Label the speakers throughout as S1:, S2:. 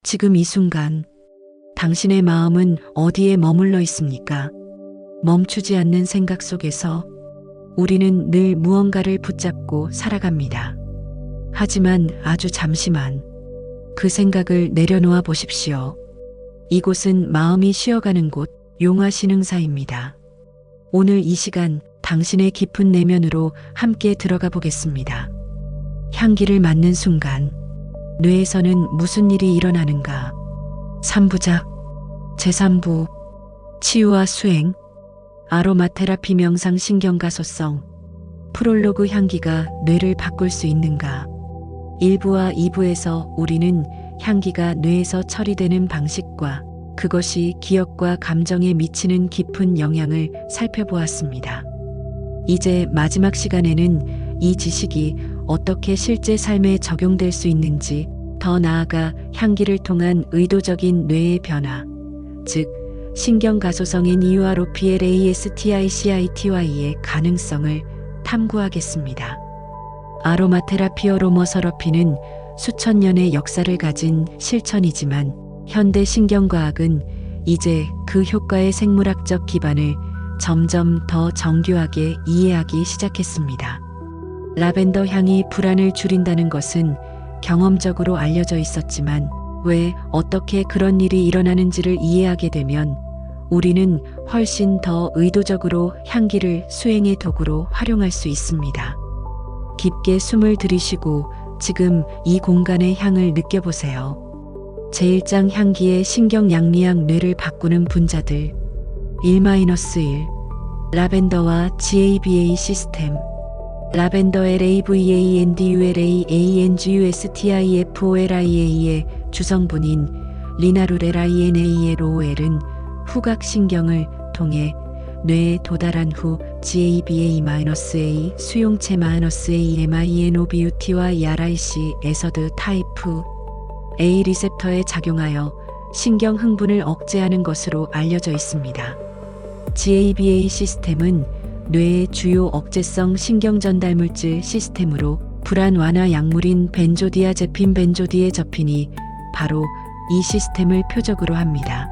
S1: 지금 이 순간 당신의 마음은 어디에 머물러 있습니까? 멈추지 않는 생각 속에서 우리는 늘 무언가를 붙잡고 살아갑니다. 하지만 아주 잠시만 그 생각을 내려놓아 보십시오. 이곳은 마음이 쉬어가는 곳, 용화신흥사입니다. 오늘 이 시간 당신의 깊은 내면으로 함께 들어가 보겠습니다. 향기를 맡는 순간 뇌에서는 무슨 일이 일어나는가? 3부작 제3부 치유와 수행 아로마 테라피 명상 신경가소성 프롤로그 향기가 뇌를 바꿀 수 있는가? 1부와 2부에서 우리는 향기가 뇌에서 처리되는 방식과 그것이 기억과 감정에 미치는 깊은 영향을 살펴보았습니다. 이제 마지막 시간에는 이 지식이 어떻게 실제 삶에 적용될 수 있는지, 더 나아가 향기를 통한 의도적인 뇌의 변화, 즉 신경가소성 NEUROPLASTICITY의 가능성을 탐구하겠습니다. 아로마 테라피 어로머서러피는 수천 년의 역사를 가진 실천이지만 현대 신경과학은 이제 그 효과의 생물학적 기반을 점점 더 정교하게 이해하기 시작했습니다. 라벤더 향이 불안을 줄인다는 것은 경험적으로 알려져 있었지만 왜 어떻게 그런 일이 일어나는지를 이해하게 되면 우리는 훨씬 더 의도적으로 향기를 수행의 도구로 활용할 수 있습니다. 깊게 숨을 들이쉬고 지금 이 공간의 향을 느껴보세요. 제1장 향기의 신경 양리학 뇌를 바꾸는 분자들 1-1 라벤더와 GABA 시스템 라벤더 LAVANDULA ANGUSTIFOLIA의 주성분인 리나룰LINALOL은 후각신경을 통해 뇌에 도달한 후 GABA-A 수용체-AMINOBUT와 ERIC-에서드 타입2 A 리셉터에 작용하여 신경 흥분을 억제하는 것으로 알려져 있습니다. GABA 시스템은 뇌의 주요 억제성 신경전달물질 시스템으로 불안 완화 약물인 벤조디아제핀이 바로 이 시스템을 표적으로 합니다.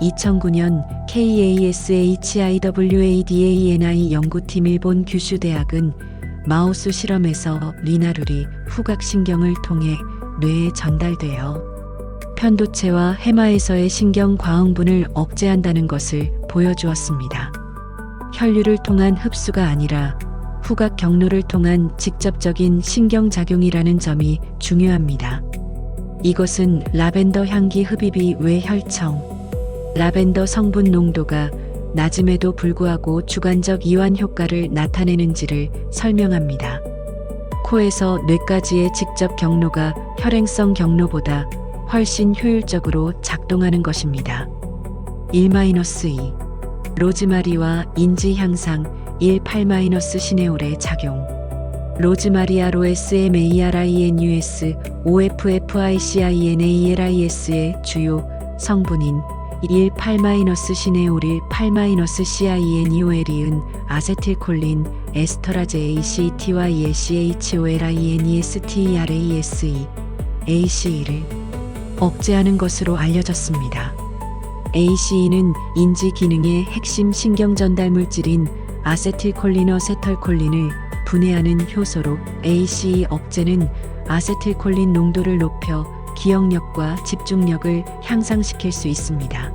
S1: 2009년 KASHIWADANI 연구팀 일본 규슈대학은 마우스 실험에서 리나룰이 후각신경을 통해 뇌에 전달되어 편도체와 해마에서의 신경 과흥분을 억제한다는 것을 보여주었습니다. 혈류를 통한 흡수가 아니라 후각 경로를 통한 직접적인 신경작용이라는 점이 중요합니다. 이것은 라벤더 향기 흡입이 왜 혈청, 라벤더 성분 농도가 낮음에도 불구하고 주관적 이완 효과를 나타내는지를 설명합니다. 코에서 뇌까지의 직접 경로가 혈행성 경로보다 훨씬 효율적으로 작동하는 것입니다. 1-2 로즈마리와 인지 향상 1-8- 시네올의 작용 로즈마리아 ROSMARINUS OFFICINALIS의 주요 성분인 1-8- 시네올 1-CINUL은 아세틸콜린, 에스터라제 ACTY CHOLINESTERASE, ACE를 억제하는 것으로 알려졌습니다. ACE는 인지 기능의 핵심 신경 전달 물질인 아세틸콜린어세털콜린을 분해하는 효소로 ACE 억제는 아세틸콜린 농도를 높여 기억력과 집중력을 향상시킬 수 있습니다.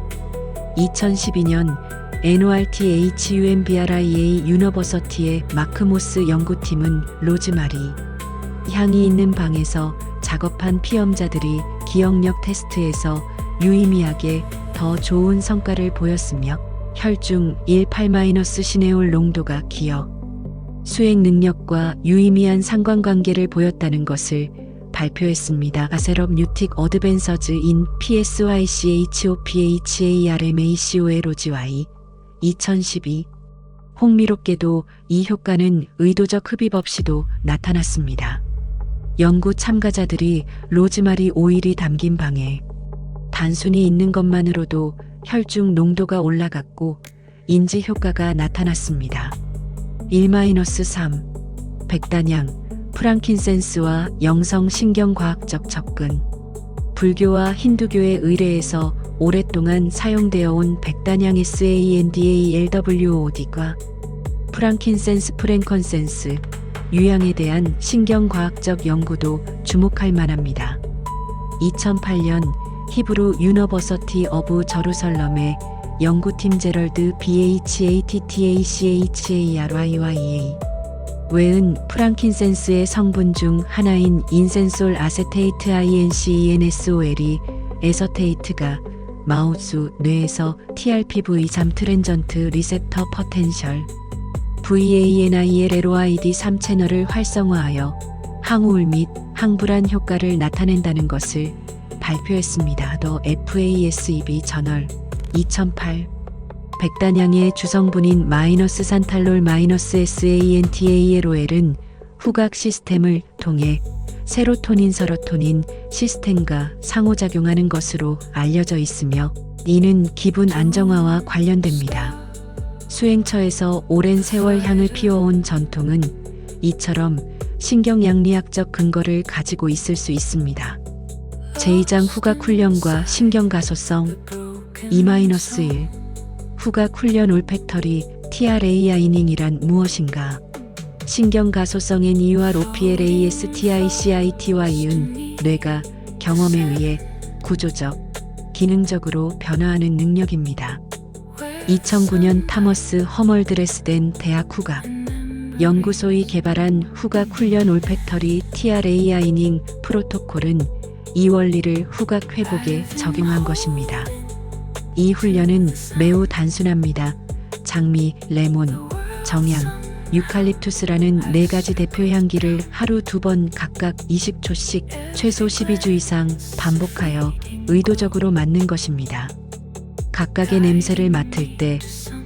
S1: 2012년 NORTHUMBRIA 유니버서티의 마크모스 연구팀은 로즈마리 향이 있는 방에서 작업한 피험자들이 기억력 테스트에서 유의미하게 더 좋은 성과를 보였으며 혈중 1-8- 시네올 농도가 기억, 수행 능력과 유의미한 상관관계를 보였다는 것을 발표했습니다. 아세럽 뉴틱 어드밴서즈 인 PSYCHOPHARMACOLOGY 2012 흥미롭게도 이 효과는 의도적 흡입 없이도 나타났습니다. 연구 참가자들이 로즈마리 오일이 담긴 방에 단순히 있는 것만으로도 혈중 농도가 올라갔고 인지 효과가 나타났습니다. 1-3 백단향 프랑킨센스와 영성 신경과학적 접근 불교와 힌두교의 의례에서 오랫동안 사용되어 온 백단향 SANDALWOD과 프랑킨센스 유향에 대한 신경과학적 연구도 주목할 만합니다. 2008년 히브루 유너버서티 어브 저루설럼의 연구팀 제럴드 BHATTACHARYYA 외은 프랑킨센스의 성분 중 하나인 인센솔 아세테이트 INCENSOL이 에서테이트가 마우스 뇌에서 TRPV3 트랜전트 리셉터 퍼텐셜 VANILLOID 3채널을 활성화하여 항우울 및 항불안 효과를 나타낸다는 것을 발표했습니다. The FASEB 저널 2008 백단향의 주성분인 마이너스 산탈롤 마이너스 SANTALOL은 후각 시스템을 통해 세로토닌 서로토닌 시스템과 상호작용하는 것으로 알려져 있으며 이는 기분 안정화와 관련됩니다. 수행처에서 오랜 세월 향을 피워온 전통은 이처럼 신경양리학적 근거를 가지고 있을 수 있습니다. 제2장 후각 훈련과 신경가소성 2-1 후각 훈련 올팩터리 TRAI닝이란 무엇인가? 신경가소성 NEUROPLASTICITY은 뇌가 경험에 의해 구조적, 기능적으로 변화하는 능력입니다. 2009년 타머스 허멀드레스덴 대학 후각 연구소이 개발한 후각 훈련 올팩터리 TRAI닝 프로토콜은 이 원리를 후각 회복에 적용한 것입니다. 이 훈련은 매우 단순합니다. 장미, 레몬, 정향, 유칼립투스라는 4가지 대표 향기를 하루 2번 각각 20초씩 최소 12주 이상 반복하여 의도적으로 맡는 것입니다. 각각의 냄새를 맡을 때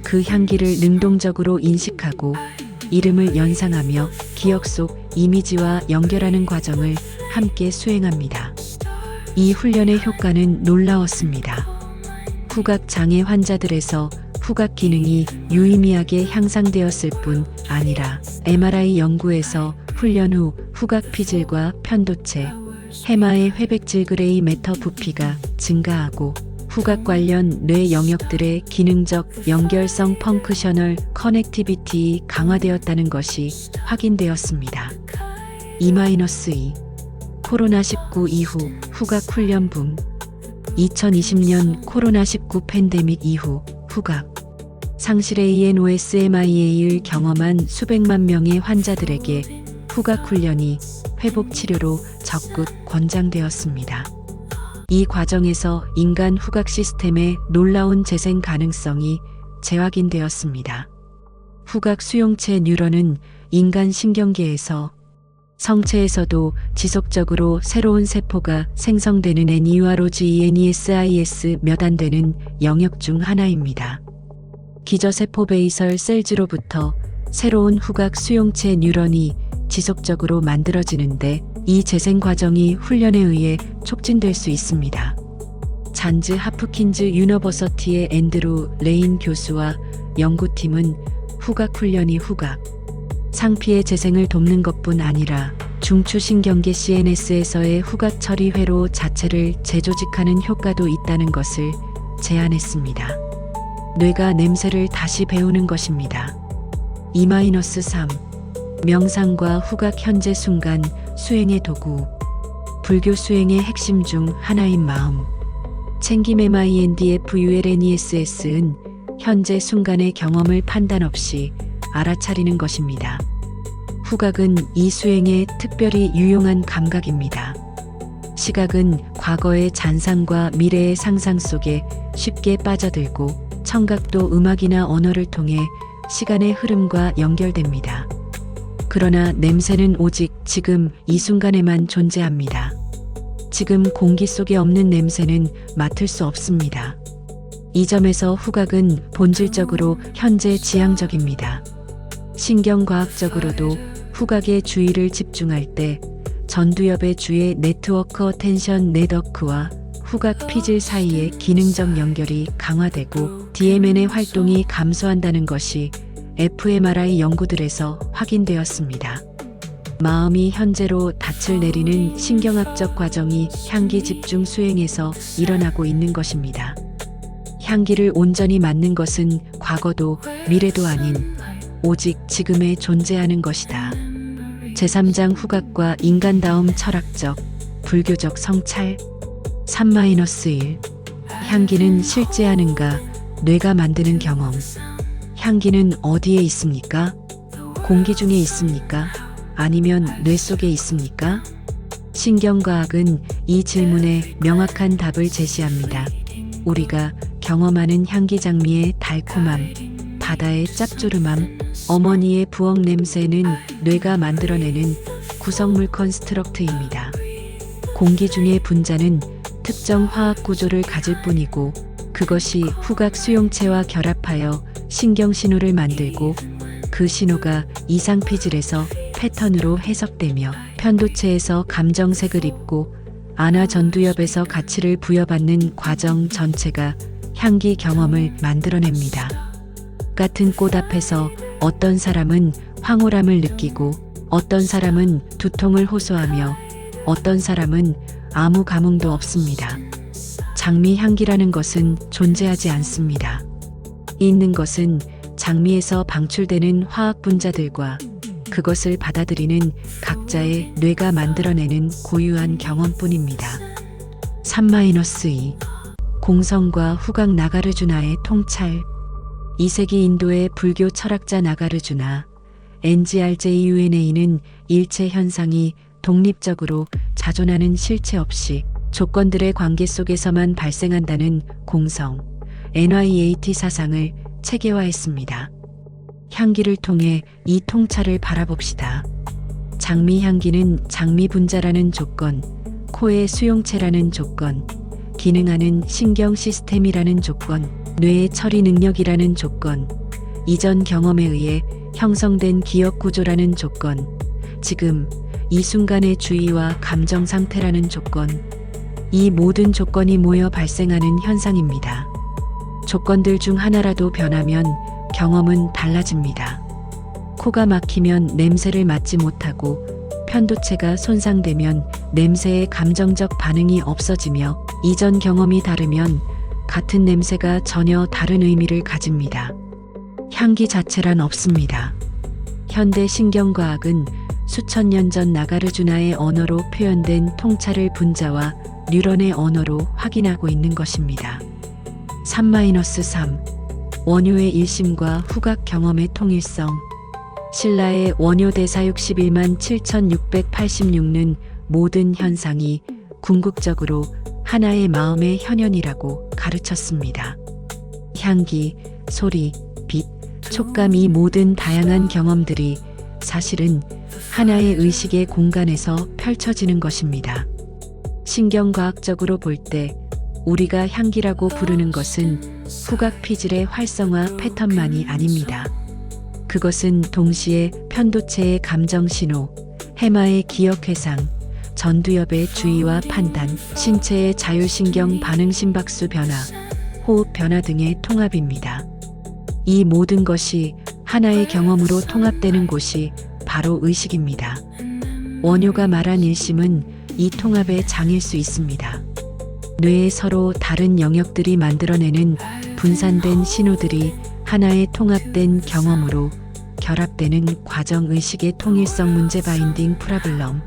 S1: 그 향기를 능동적으로 인식하고 이름을 연상하며 기억 속 이미지와 연결하는 과정을 함께 수행합니다. 이 훈련의 효과는 놀라웠습니다. 후각 장애 환자들에서 후각 기능이 유의미하게 향상되었을 뿐 아니라 MRI 연구에서 훈련 후 후각 피질과 편도체, 해마의 회백질 그레이 매터 부피가 증가하고 후각 관련 뇌 영역들의 기능적 연결성 펑크셔널 커넥티비티 강화되었다는 것이 확인되었습니다. 2-2 코로나19 이후 후각 훈련 붐 2020년 코로나19 팬데믹 이후 후각 상실의 ENOSMIA를 경험한 수백만 명의 환자들에게 후각 훈련이 회복 치료로 적극 권장되었습니다. 이 과정에서 인간 후각 시스템의 놀라운 재생 가능성이 재확인되었습니다. 후각 수용체 뉴런은 인간 신경계에서 성체에서도 지속적으로 새로운 세포가 생성되는 NEUROGENESIS 몇 안 되는 영역 중 하나입니다. 기저세포 베이설 셀즈로부터 새로운 후각 수용체 뉴런이 지속적으로 만들어지는데 이 재생 과정이 훈련에 의해 촉진될 수 있습니다. 잔즈 하프킨즈 유니버서티의 앤드루 레인 교수와 연구팀은 후각 훈련이 후각 상피의 재생을 돕는 것뿐 아니라 중추신경계 CNS에서의 후각 처리 회로 자체를 재조직하는 효과도 있다는 것을 제안했습니다. 뇌가 냄새를 다시 배우는 것입니다. 2-3 명상과 후각 현재 순간 수행의 도구 불교 수행의 핵심 중 하나인 마음 챙김 MINDFULNESS은 현재 순간의 경험을 판단 없이 알아차리는 것입니다. 후각은 이 수행에 특별히 유용한 감각입니다. 시각은 과거의 잔상과 미래의 상상 속에 쉽게 빠져들고 청각도 음악이나 언어를 통해 시간의 흐름과 연결됩니다. 그러나 냄새는 오직 지금 이 순간에만 존재합니다. 지금 공기 속에 없는 냄새는 맡을 수 없습니다. 이 점에서 후각은 본질적으로 현재 지향적입니다. 신경과학적으로도 후각에 주의를 집중할 때 전두엽의 주의 네트워크 어텐션 네트워크와 후각 피질 사이의 기능적 연결이 강화되고 DMN의 활동이 감소한다는 것이 fMRI 연구들에서 확인되었습니다. 마음이 현재로 닻을 내리는 신경학적 과정이 향기 집중 수행에서 일어나고 있는 것입니다. 향기를 온전히 맡는 것은 과거도 미래도 아닌 오직 지금에 존재하는 것이다. 제3장 후각과 인간다움 철학적, 불교적 성찰 3-1 향기는 실제하는가? 뇌가 만드는 경험. 향기는 어디에 있습니까? 공기 중에 있습니까? 아니면 뇌 속에 있습니까? 신경과학은 이 질문에 명확한 답을 제시합니다. 우리가 경험하는 향기 장미의 달콤함, 바다의 짭조름함, 어머니의 부엌 냄새는 뇌가 만들어내는 구성물 컨스트럭트입니다. 공기 중의 분자는 특정 화학 구조를 가질 뿐이고 그것이 후각 수용체와 결합하여 신경 신호를 만들고 그 신호가 이상피질에서 패턴으로 해석되며 편도체에서 감정색을 입고 안화 전두엽에서 가치를 부여받는 과정 전체가 향기 경험을 만들어냅니다. 같은 꽃 앞에서 어떤 사람은 황홀함을 느끼고 어떤 사람은 두통을 호소하며 어떤 사람은 아무 감흥도 없습니다. 장미 향기라는 것은 존재하지 않습니다. 있는 것은 장미에서 방출되는 화학 분자들과 그것을 받아들이는 각자의 뇌가 만들어내는 고유한 경험뿐입니다. 3-2 공성과 후각 나가르주나의 통찰 2세기 인도의 불교 철학자 나가르주나 NGRJUNA는 일체 현상이 독립적으로 자존하는 실체 없이 조건들의 관계 속에서만 발생한다는 공성 NYAT 사상을 체계화했습니다. 향기를 통해 이 통찰을 바라봅시다. 장미 향기는 장미 분자라는 조건, 코의 수용체라는 조건, 기능하는 신경 시스템이라는 조건, 뇌의 처리 능력이라는 조건, 이전 경험에 의해 형성된 기억 구조라는 조건, 지금 이 순간의 주의와 감정 상태라는 조건, 이 모든 조건이 모여 발생하는 현상입니다. 조건들 중 하나라도 변하면 경험은 달라집니다. 코가 막히면 냄새를 맡지 못하고 편도체가 손상되면 냄새의 감정적 반응이 없어지며 이전 경험이 다르면 같은 냄새가 전혀 다른 의미를 가집니다. 향기 자체란 없습니다. 현대 신경과학은 수천 년 전 나가르주나의 언어로 표현된 통찰을 분자와 뉴런의 언어로 확인하고 있는 것입니다. 3-3 원효의 일심과 후각 경험의 통일성 신라의 원효 대사 61만 7686는 모든 현상이 궁극적으로 하나의 마음의 현현이라고 가르쳤습니다. 향기, 소리, 빛, 촉감 이 모든 다양한 경험들이 사실은 하나의 의식의 공간에서 펼쳐지는 것입니다. 신경과학적으로 볼 때 우리가 향기라고 부르는 것은 후각 피질의 활성화 패턴만이 아닙니다. 그것은 동시에 편도체의 감정 신호, 해마의 기억 회상, 전두엽의 주의와 판단, 신체의 자율신경 반응 심박수 변화, 호흡 변화 등의 통합입니다. 이 모든 것이 하나의 경험으로 통합되는 곳이 바로 의식입니다. 원효가 말한 일심은 이 통합의 장일 수 있습니다. 뇌의 서로 다른 영역들이 만들어내는 분산된 신호들이 하나의 통합된 경험으로 결합되는 과정 의식의 통일성 문제 바인딩 프라블럼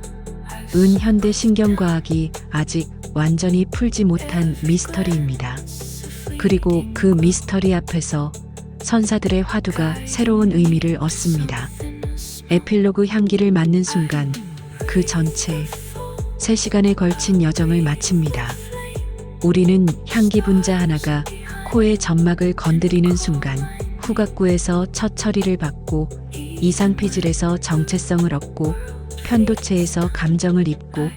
S1: 은 현대 신경과학이 아직 완전히 풀지 못한 미스터리입니다. 그리고 그 미스터리 앞에서 선사들의 화두가 새로운 의미를 얻습니다. 에필로그 향기를 맡는 순간 그 전체 3시간에 걸친 여정을 마칩니다. 우리는 향기 분자 하나가 코의 점막을 건드리는 순간 후각구에서 첫 처리를 받고 이상피질에서 정체성을 얻고 편도체에서 감정을 입고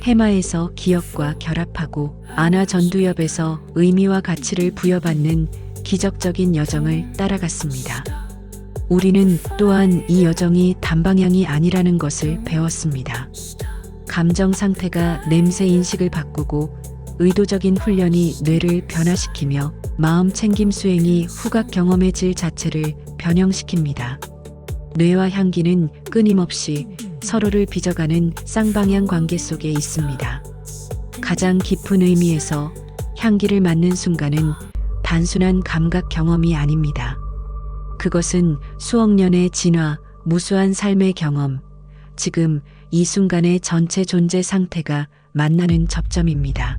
S1: 해마에서 기억과 결합하고 안화 전두엽에서 의미와 가치를 부여받는 기적적인 여정을 따라갔습니다. 우리는 또한 이 여정이 단방향이 아니라는 것을 배웠습니다. 감정 상태가 냄새 인식을 바꾸고 의도적인 훈련이 뇌를 변화시키며 마음 챙김 수행이 후각 경험의 질 자체를 변형시킵니다. 뇌와 향기는 끊임없이 서로를 빚어가는 쌍방향 관계 속에 있습니다. 가장 깊은 의미에서 향기를 맡는 순간은 단순한 감각 경험이 아닙니다. 그것은 수억 년의 진화, 무수한 삶의 경험, 지금 이 순간의 전체 존재 상태가 만나는 접점입니다.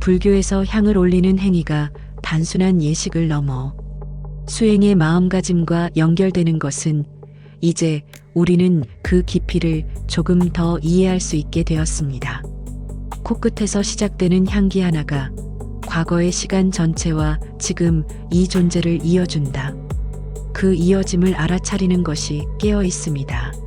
S1: 불교에서 향을 올리는 행위가 단순한 예식을 넘어 수행의 마음가짐과 연결되는 것은 이제 우리는 그 깊이를 조금 더 이해할 수 있게 되었습니다. 코끝에서 시작되는 향기 하나가 과거의 시간 전체와 지금 이 존재를 이어준다. 그 이어짐을 알아차리는 것이 깨어 있습니다.